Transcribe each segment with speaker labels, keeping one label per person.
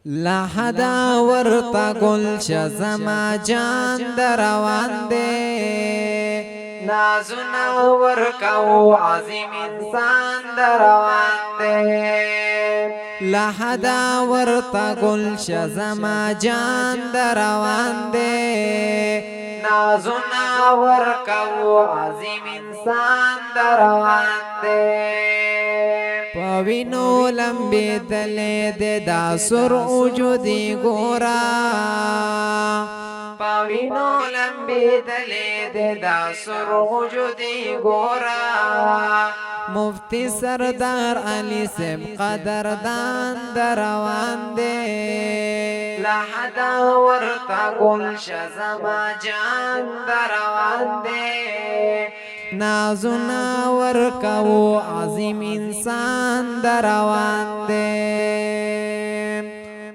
Speaker 1: لحدا ورطا گلش زما جان در روان دے نازنا ورکو عظیم انسان در روان دے لحدا ورطا گلش زما جان در روان دے نازنا ورکو عظیم انسان در روان دے پوینو لمبی دلی دے دا سر وجودی گورا پوینو لمبی دلی دے دا سر وجودی گورا مفتی سردار علی سب قدردان در روان دے لحدا ورطا گلش زما جان در روان دے نازنا ورکو عظیم انسان در روان دے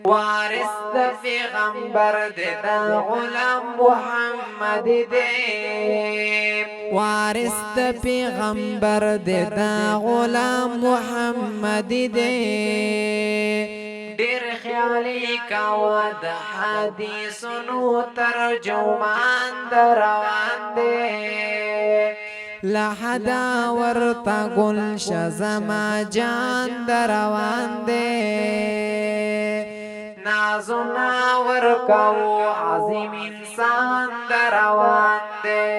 Speaker 1: وارث د پیغمبر دے دا غلام محمد دے وارث د پیغمبر دے دا غلام محمد دے ډیر خیالی کاوه د حدیثونو ترجمان در روان دے لحدا ورطا گلش زما جان در روان دے نازنا ورکو عظیم انسان در روان دے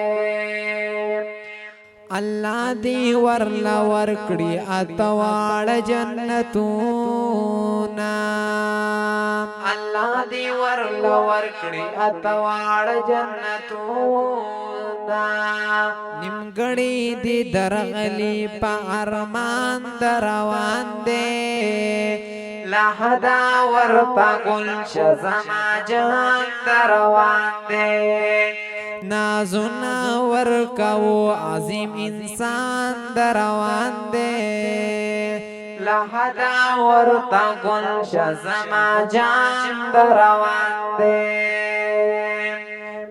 Speaker 1: اللہ دی ورلا ورکڑی اتوار جنتونا اللہ دی ورلا ورکڑی اتوار جنتونا نیمګړی دی درغلی په ارمان دروان دی لحدا ورطا گلش زما جان دروان دی نازنا ورکو عظیم انسان دروان دی لحدا ورطا گلش زما جان دروان دی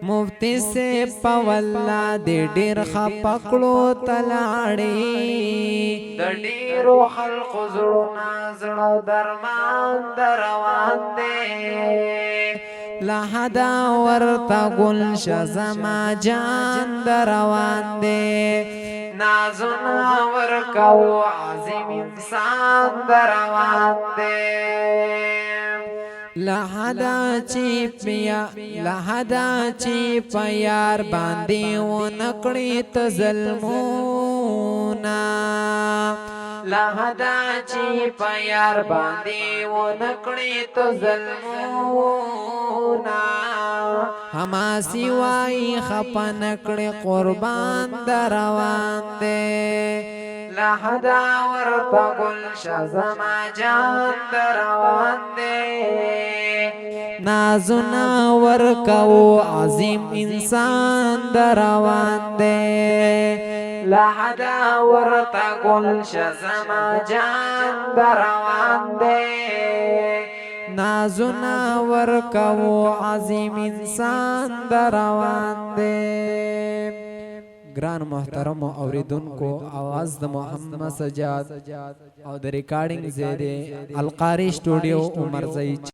Speaker 1: مفتی سے پولا دے ډیر خپکلو تلاړي د ډیرو خلق زړه زړه درمان دروان دے لحدا ورطا گلش زما جان دروان دے نازنا ورکو عظیم انسان دروان دے لحدا چی پیار باندی و نکڑی تظلمونا لحدا چی پیار باندی و نکڑی تظلمونا ہما سوائی خپا نکڑی قربان دروان دے لحدا ورطا گلش زما جان دروان دے نازنا ورکو عظیم انسان دروان دے لحدا ورطا گلش زما جان دروان دے نازنا ورکو عظیم انسان دروان دے گران محترم اوریدن کو آواز د محمد سجاد او د ریکارڈنگ زیده القاری سٹوڈیو عمر زئی